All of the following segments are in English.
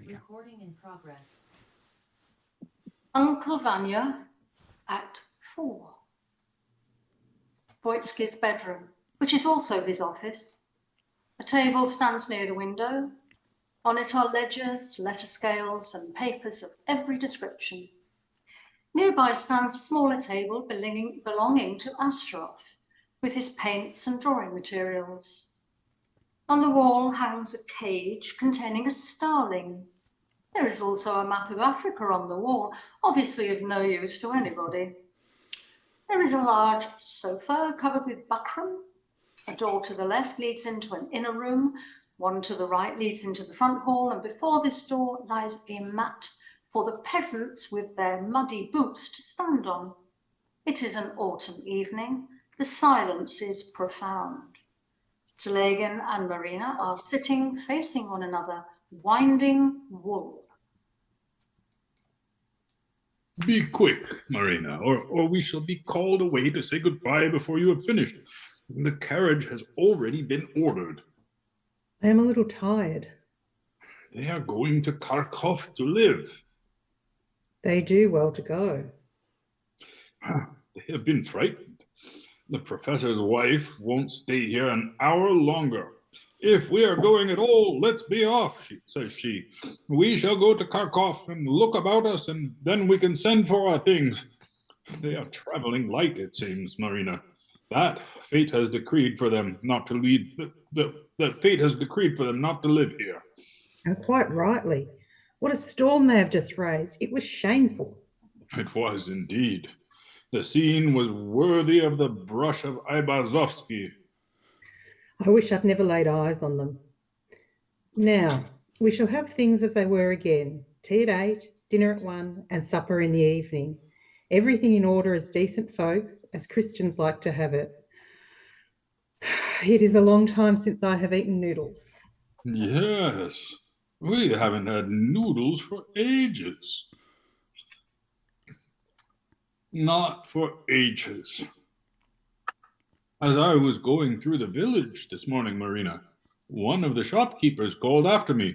Recording in progress. Uncle Vanya, Act 4. Voitsky's bedroom, which is also his office. A table stands near the window. On it are ledgers, letter scales, and papers of every description. Nearby stands a smaller table belonging to Astrov, with his paints and drawing materials. On the wall hangs a cage containing a starling. There is also a map of Africa on the wall, obviously of no use to anybody. There is a large sofa covered with buckram. A door to the left leads into an inner room, one to the right leads into the front hall, and before this door lies a mat for the peasants with their muddy boots to stand on. It is an autumn evening. The silence is profound. Telegin and Marina are sitting facing one another, winding wool. Be quick, Marina, or we shall be called away to say goodbye before you have finished. The carriage has already been ordered. I am a little tired. They are going to Kharkov to live. They do well to go. They have been frightened. The professor's wife won't stay here an hour longer. If we are going at all, let's be off, says she. We shall go to Kharkov and look about us, and then we can send for our things. They are traveling light, it seems, Marina. That fate has decreed for them not to lead. That fate has decreed for them not to live here. And quite rightly. What a storm they have just raised. It was shameful. It was indeed. The scene was worthy of the brush of Aibazovsky. I wish I'd never laid eyes on them. Now, we shall have things as they were again. Tea at 8, dinner at 1, and supper in the evening. Everything in order as decent folks, as Christians like to have it. It is a long time since I have eaten noodles. Yes, we haven't had noodles for ages. Not for ages. As I was going through the village this morning, Marina, one of the shopkeepers called after me.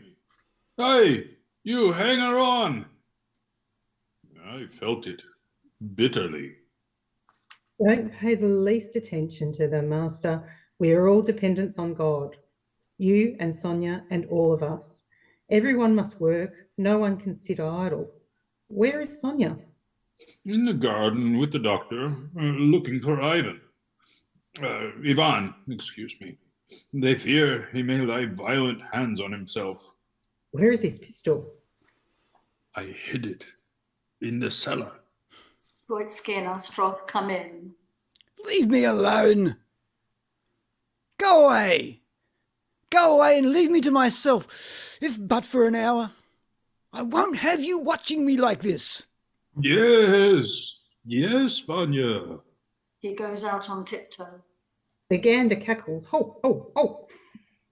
Hey, you hanger-on! I felt it bitterly. Don't pay the least attention to them, Master. We are all dependents on God. You and Sonia and all of us. Everyone must work. No one can sit idle. Where is Sonia? In the garden with the doctor, looking for Ivan. Ivan, excuse me. They fear he may lay violent hands on himself. Where is his pistol? I hid it in the cellar. Voitsky and Astrov come in. Leave me alone. Go away. Go away and leave me to myself, if but for an hour. I won't have you watching me like this. Yes, Vanya. He goes out on tiptoe. The gander cackles. Ho, ho, ho.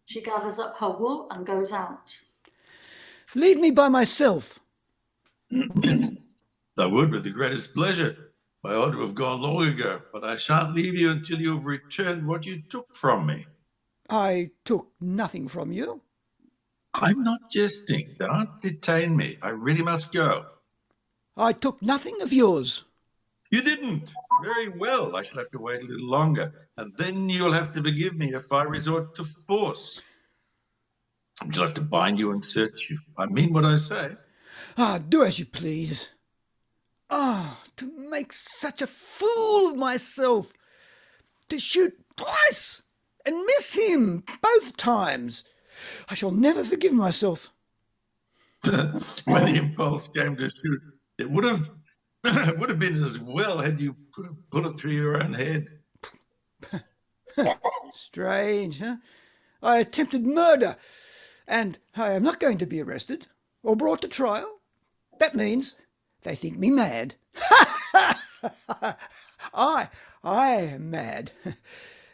She gathers up her wool and goes out. Leave me by myself. I would with the greatest pleasure. I ought to have gone long ago, but I shan't leave you until you have returned what you took from me. I took nothing from you. I'm not jesting. Don't detain me. I really must go. I took nothing of yours. You didn't. Very well. I shall have to wait a little longer, and then you'll have to forgive me if I resort to force. I shall have to bind you and search you. I mean what I say. Do as you please. To make such a fool of myself. To shoot twice and miss him both times. I shall never forgive myself. When the impulse came to shoot, it would have been as well had you put a bullet through your own head. Strange, huh? I attempted murder, and I am not going to be arrested or brought to trial. That means they think me mad. I am mad.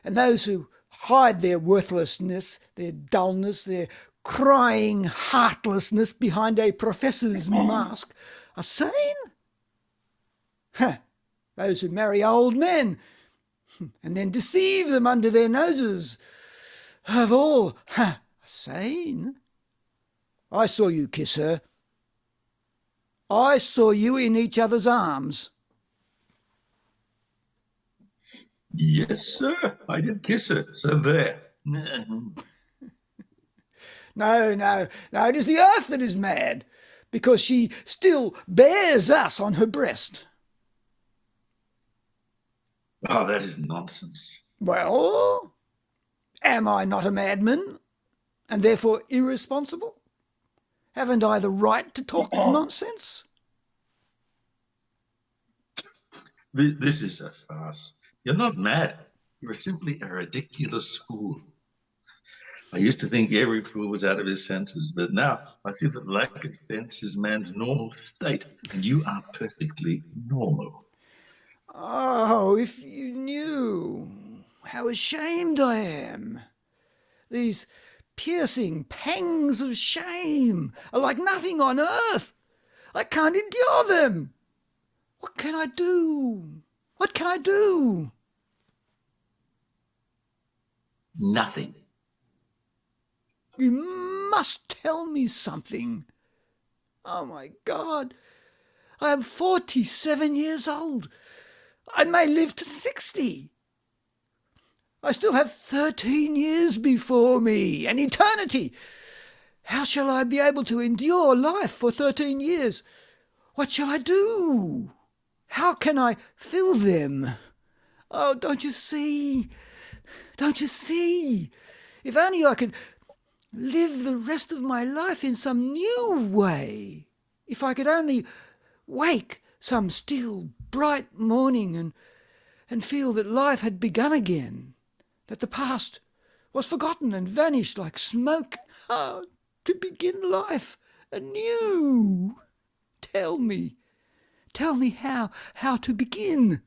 And those who hide their worthlessness, their dullness, their crying heartlessness behind a professor's mask are sane? Those who marry old men and then deceive them under their noses, of all, sane? I saw you kiss her. I saw you in each other's arms. Yes, sir. I did kiss her. So there. No, no, no, it is the earth that is mad, because she still bears us on her breast. Oh, that is nonsense. Well, am I not a madman, and therefore irresponsible? Haven't I the right to talk nonsense? This is a farce. You're not mad. You're simply a ridiculous fool. I used to think every fool was out of his senses, but now I see that lack of sense is man's normal state, and you are perfectly normal. Oh, if you knew how ashamed I am. These piercing pangs of shame are like nothing on earth. I can't endure them. What can I do? What can I do? Nothing. You must tell me something. Oh, my God. I am 47 years old. I may live to 60. I still have 13 years before me, an eternity. How shall I be able to endure life for 13 years? What shall I do? How can I fill them? Oh, don't you see? Don't you see? If only I could live the rest of my life in some new way. If I could only wake some still, bright morning and feel that life had begun again, that the past was forgotten and vanished like smoke. Oh, to begin life anew. Tell me how to begin.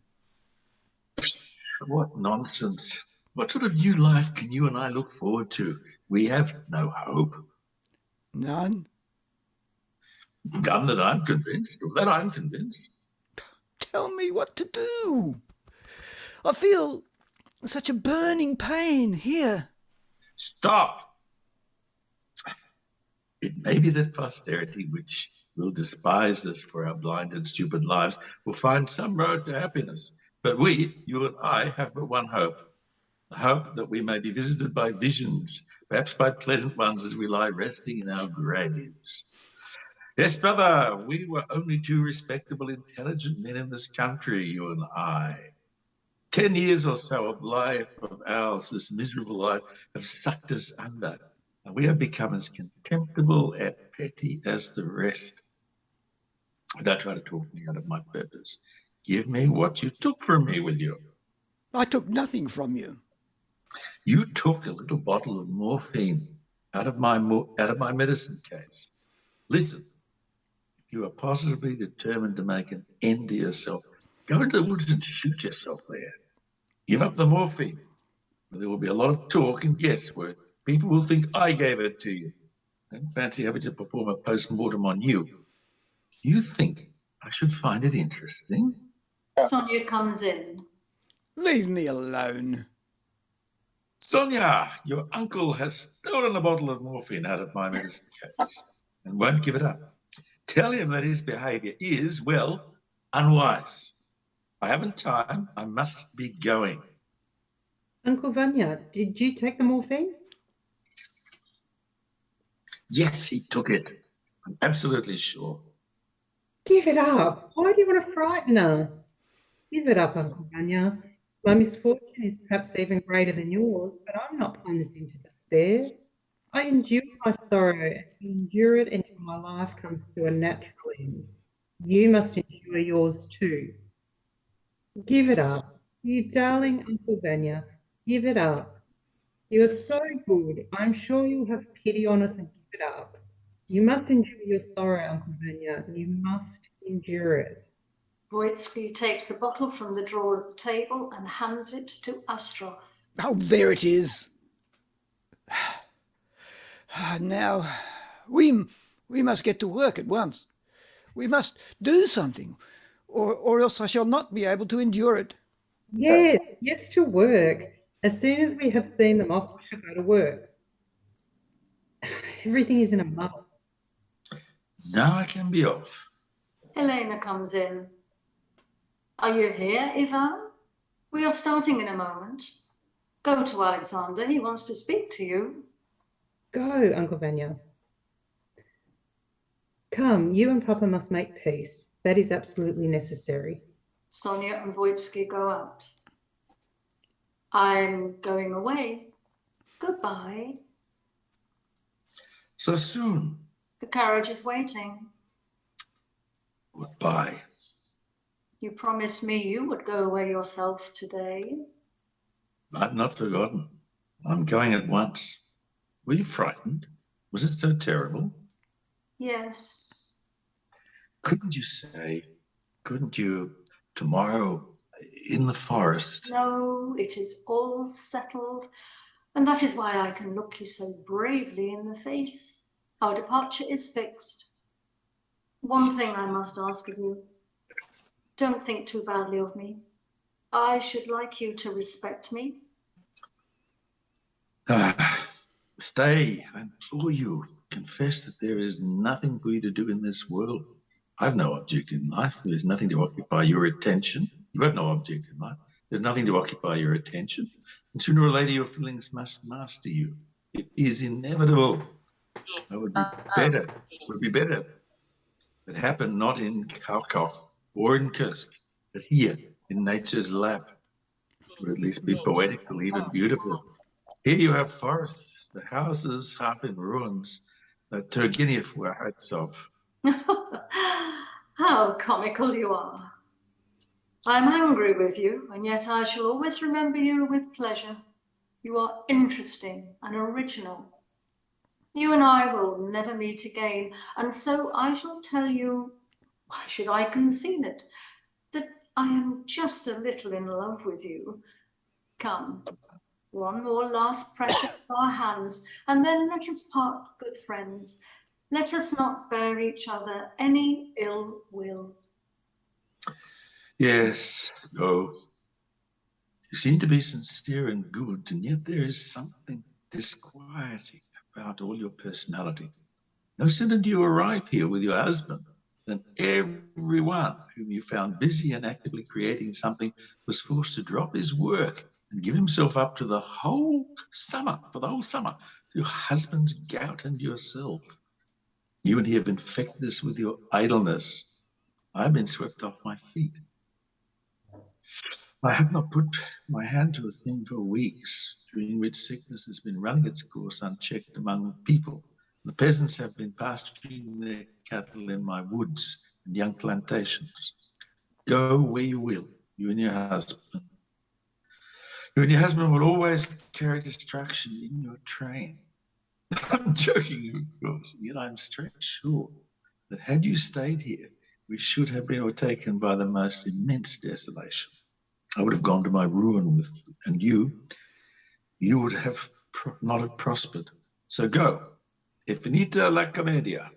What nonsense. What sort of new life can you and I look forward to? We have no hope. None. None that I'm convinced, or that I'm convinced. Tell me what to do. I feel such a burning pain here. Stop. It may be that posterity, which will despise us for our blind and stupid lives, will find some road to happiness. But we, you and I, have but one hope. The hope that we may be visited by visions, perhaps by pleasant ones as we lie resting in our graves. Yes, brother, we were only two respectable, intelligent men in this country, you and I. 10 years or so of life of ours, this miserable life, have sucked us under, and we have become as contemptible and petty as the rest. Don't try to talk me out of my purpose. Give me what you took from me, will you? I took nothing from you. You took a little bottle of morphine out of my medicine case. Listen, if you are positively determined to make an end to yourself, go into the woods and shoot yourself there. Give up the morphine. There will be a lot of talk and guesswork. People will think I gave it to you. Don't fancy having to perform a post-mortem on you. You think I should find it interesting? Sonia comes in. Leave me alone. Sonia, your uncle has stolen a bottle of morphine out of my medicine case and won't give it up. Tell him that his behavior is, well, unwise. I haven't time. I must be going. Uncle Vanya, did you take the morphine? Yes, he took it. I'm absolutely sure. Give it up. Why do you want to frighten us? Give it up, Uncle Vanya. My misfortune is perhaps even greater than yours, but I'm not plunged into despair. I endure my sorrow and endure it until my life comes to a natural end. You must endure yours too. Give it up. You darling Uncle Vanya, give it up. You are so good. I'm sure you'll have pity on us and give it up. You must endure your sorrow, Uncle Vanya. You must endure it. Voitsky takes the bottle from the drawer of the table and hands it to Astrov. Oh, there it is. Now, we must get to work at once. We must do something, or else I shall not be able to endure it. Yes, to work. As soon as we have seen them off, we shall go to work. Everything is in a muddle. Now I can be off. Helena comes in. Are you here, Ivan? We are starting in a moment. Go to Alexander. He wants to speak to you. Go, Uncle Vanya. Come, you and Papa must make peace. That is absolutely necessary. Sonia and Wojtski go out. I'm going away. Goodbye. So soon. The carriage is waiting. Goodbye. You promised me you would go away yourself today. I've not forgotten. I'm going at once. Were you frightened? Was it so terrible? Yes. Couldn't you tomorrow in the forest? No, it is all settled. And that is why I can look you so bravely in the face. Our departure is fixed. One thing I must ask of you. Don't think too badly of me. I should like you to respect me. Stay, I implore you. Confess that there is nothing for you to do in this world. I've no object in life. There's nothing to occupy your attention. You have no object in life. There's nothing to occupy your attention. And sooner or later, your feelings must master you. It is inevitable. It would be better. It happened not in Chekhov or in Kursk, but here in nature's lap. It would at least be poetical, even beautiful. Here you have forests, the houses half in ruins, Turgenev were hearts of. How comical you are. I'm angry with you, and yet I shall always remember you with pleasure. You are interesting and original. You and I will never meet again, and so I shall tell you, why should I conceal it, that I am just a little in love with you. Come, one more last pressure of our hands, and then let us part good friends. Let us not bear each other any ill will. Yes, go. You seem to be sincere and good, and yet there is something disquieting about all your personality. No sooner do you arrive here with your husband than everyone whom you found busy and actively creating something was forced to drop his work and give himself up to for the whole summer, to your husband's gout and yourself. You and he have infected us with your idleness. I've been swept off my feet. I have not put my hand to a thing for weeks, during which sickness has been running its course unchecked among people. The peasants have been pasturing their cattle in my woods and young plantations. Go where you will, you and your husband. You and your husband will always carry destruction in your train. I'm joking, of course, yet I'm straight sure that had you stayed here, we should have been overtaken by the most immense desolation. I would have gone to my ruin with you, and you would have not have prospered. So go. E finita la commedia.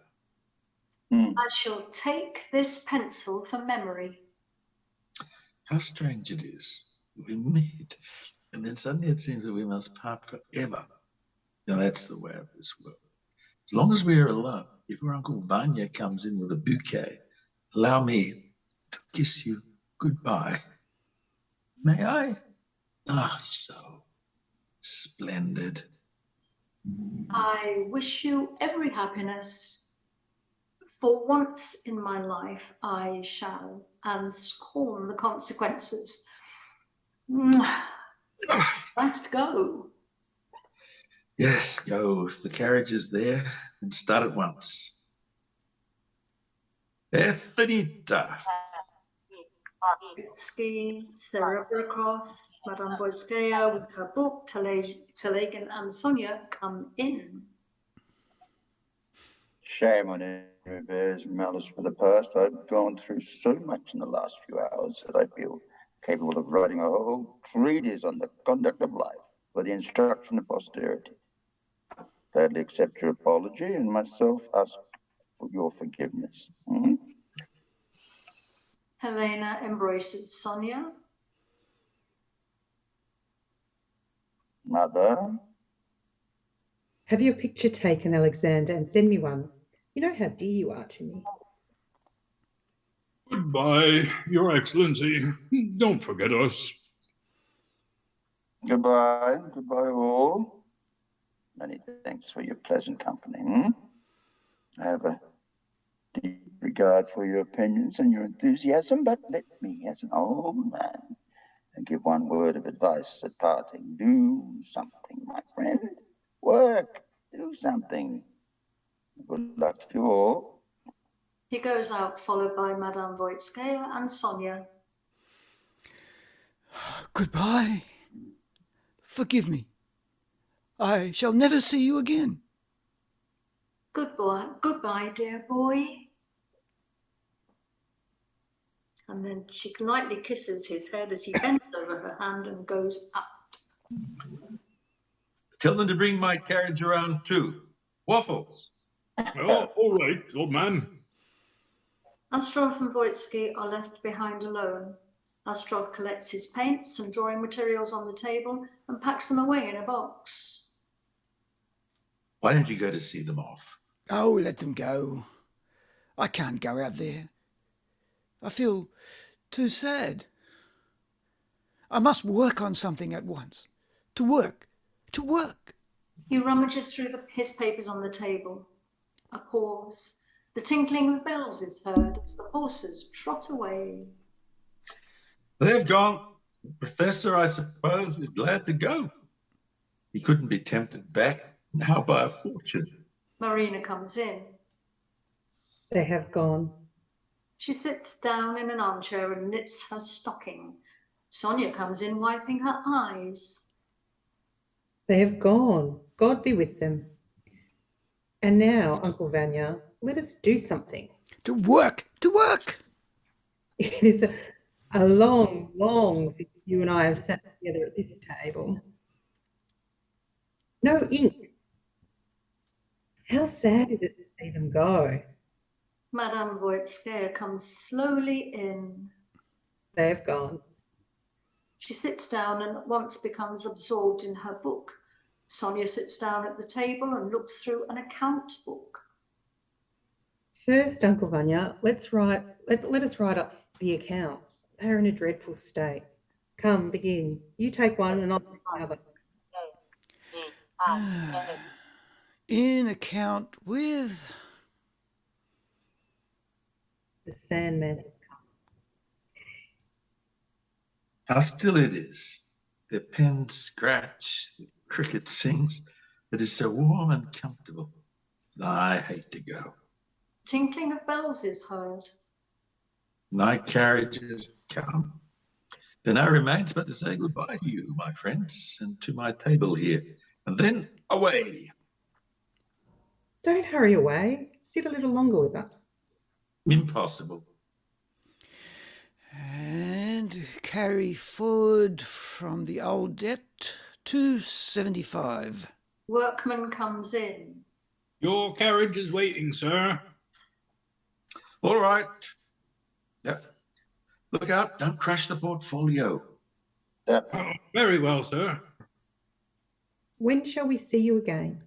I shall take this pencil for memory. How strange it is. We meet, and then suddenly it seems that we must part forever. Now that's the way of this world. As long as we are alone, if your Uncle Vanya comes in with a bouquet, allow me to kiss you goodbye. May I? Ah, so splendid. I wish you every happiness. For once in my life, I shall, and scorn the consequences. Must go. Yes, go. If the carriage is there, then start at once. E finita. Wojtski, Serebrakov, Madame Boyskaya with her book, Telegin and Sonia come in. Shame on him who bears malice for the past. I've gone through so much in the last few hours that I feel capable of writing a whole treatise on the conduct of life for the instruction of posterity. Gladly accept your apology and myself ask for your forgiveness. Helena embraces Sonia. Mother? Have your picture taken, Alexander, and send me one. You know how dear you are to me. Goodbye, Your Excellency. Don't forget us. Goodbye. Goodbye, all. Many thanks for your pleasant company. I have a deep regard for your opinions and your enthusiasm, but let me, as an old man, give one word of advice at parting. Do something, my friend. Work. Do something. Good luck to you all. He goes out, followed by Madame Voitskaya and Sonia. Goodbye. Forgive me. I shall never see you again. Goodbye, dear boy. And then she lightly kisses his head as he bends over her hand and goes out. Tell them to bring my carriage around too. Waffles. Oh, all right, old man. Astrov and Voitsky are left behind alone. Astrov collects his paints and drawing materials on the table and packs them away in a box. Why don't you go to see them off? Oh, let them go. I can't go out there. I feel too sad. I must work on something at once. To work. He rummages through his papers on the table. A pause. The tinkling of bells is heard as the horses trot away. They've gone. The professor, I suppose, is glad to go. He couldn't be tempted back now by a fortune. Marina comes in. They have gone. She sits down in an armchair and knits her stocking. Sonia comes in, wiping her eyes. They have gone. God be with them. And now, Uncle Vanya, let us do something. To work. It is a long since you and I have sat together at this table. No ink. How sad is it to see them go? Madame Voitskaya comes slowly in. They have gone. She sits down and at once becomes absorbed in her book. Sonia sits down at the table and looks through an account book. First, Uncle Vanya, let us write up the accounts. They're in a dreadful state. Come, begin. You take one and I'll take the other. In account with... The Sandman has come. How still it is. The pens scratch, the cricket sings. It is so warm and comfortable. I hate to go. Tinkling of bells is heard. My carriage has come. Then I remains but to say goodbye to you, my friends, and to my table here, and then away. Don't hurry away. Sit a little longer with us. Impossible. And carry forward from the old debt to 75. Workman comes in. Your carriage is waiting, sir. All right. Yep. Look out, don't crash the portfolio. Oh, very well, sir. When shall we see you again?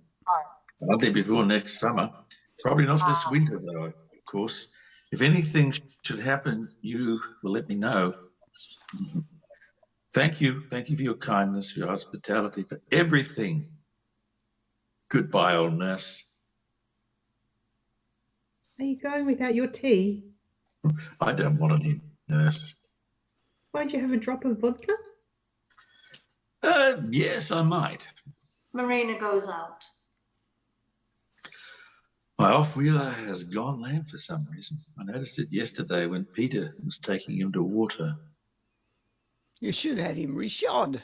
Hardly before next summer. Probably not this winter, though, of course. If anything should happen, you will let me know. Thank you. Thank you for your kindness, for your hospitality, for everything. Goodbye, old nurse. Are you going without your tea? I don't want any nurse. Won't you have a drop of vodka? Yes, I might. Marina goes out. My off-wheeler has gone lame for some reason. I noticed it yesterday when Peter was taking him to water. You should have him reshod.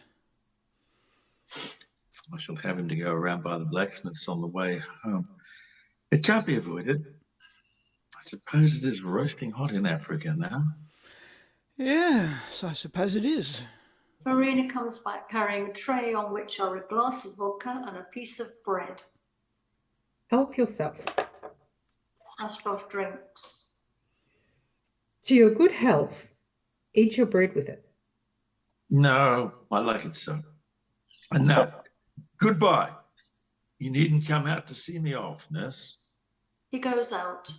I shall have him to go around by the blacksmith's on the way home. It can't be avoided. I suppose it is roasting hot in Africa now. Yes, I suppose it is. Marina comes back carrying a tray on which are a glass of vodka and a piece of bread. Help yourself. Astrov drinks. To your good health. Eat your bread with it. No, I like it so. And now, goodbye. You needn't come out to see me off, nurse. He goes out.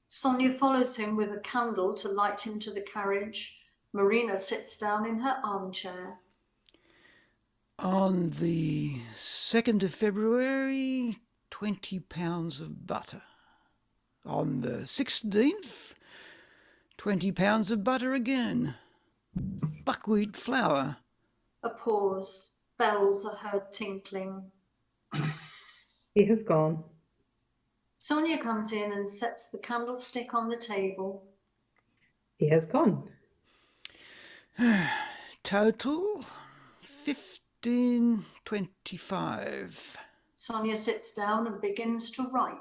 Sonia follows him with a candle to light him to the carriage. Marina sits down in her armchair. On the 2nd of February, 20 pounds of butter. On the 16th, 20 pounds of butter again. Buckwheat flour. A pause. Bells are heard tinkling. He has gone. Sonia comes in and sets the candlestick on the table. He has gone. Total 15.25. Sonia sits down and begins to write.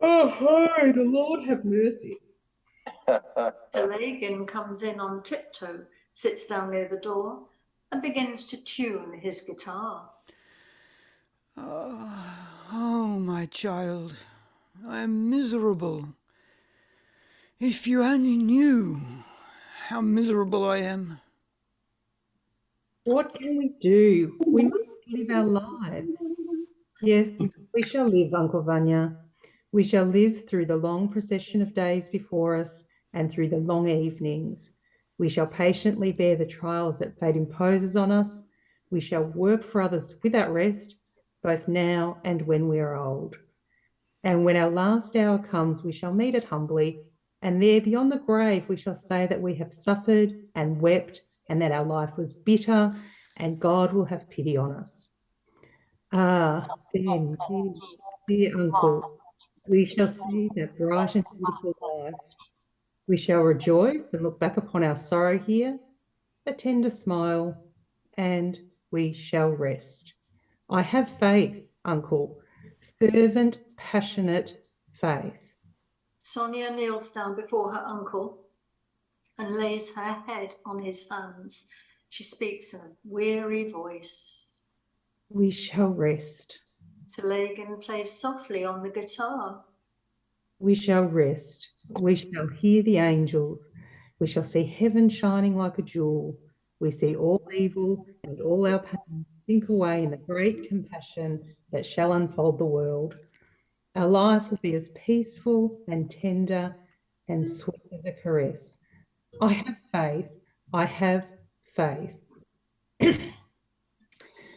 Oh, the Lord have mercy. Telegin comes in on tiptoe, sits down near the door, and begins to tune his guitar. Oh, my child, I am miserable. If you only knew how miserable I am. What can we do? We must live our lives. Yes, we shall live, Uncle Vanya. We shall live through the long procession of days before us and through the long evenings. We shall patiently bear the trials that fate imposes on us. We shall work for others without rest, both now and when we are old. And when our last hour comes, we shall meet it humbly, and there beyond the grave we shall say that we have suffered and wept and that our life was bitter, and God will have pity on us. Ah, then, dear uncle, we shall see that bright and beautiful life. We shall rejoice and look back upon our sorrow here, a tender smile, and we shall rest. I have faith, uncle, fervent, passionate faith. Sonia kneels down before her uncle and lays her head on his hands. She speaks in a weary voice. We shall rest. Telegin plays softly on the guitar. We shall rest. We shall hear the angels. We shall see heaven shining like a jewel. We see all evil and all our pain sink away in the great compassion that shall unfold the world. Our life will be as peaceful and tender and sweet as a caress. I have faith. I have faith.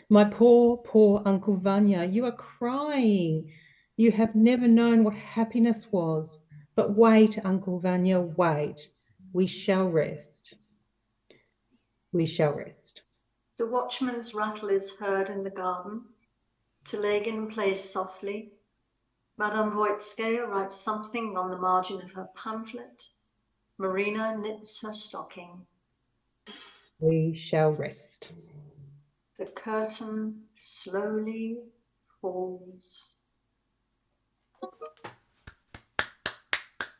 My poor, poor Uncle Vanya, you are crying. You have never known what happiness was. But wait, Uncle Vanya, wait. We shall rest. We shall rest. The watchman's rattle is heard in the garden. Telegin plays softly. Madame Voitskaya writes something on the margin of her pamphlet. Marina knits her stocking. We shall rest. The curtain slowly falls.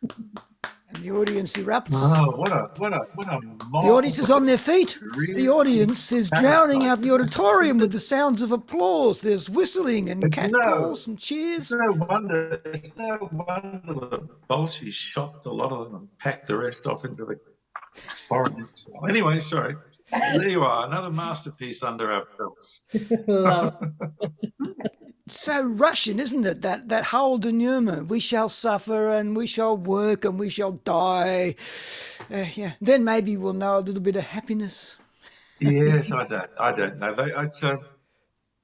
And the audience erupts. Oh, what a The audience is on their feet. Really The audience is drowning out the auditorium with the sounds of applause. There's whistling and catcalls and cheers. It's no wonder the Bolsheviks shot a lot of them and packed the rest off into the foreign exile. Anyway, sorry. There you are, another masterpiece under our belts. Love it. So Russian, isn't it? That whole denouement. We shall suffer and we shall work and we shall die. Yeah. Then maybe we'll know a little bit of happiness. Yes, I don't know. It's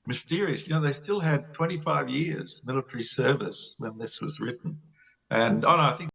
mysterious. You know, they still had 25 years military service when this was written. And, I think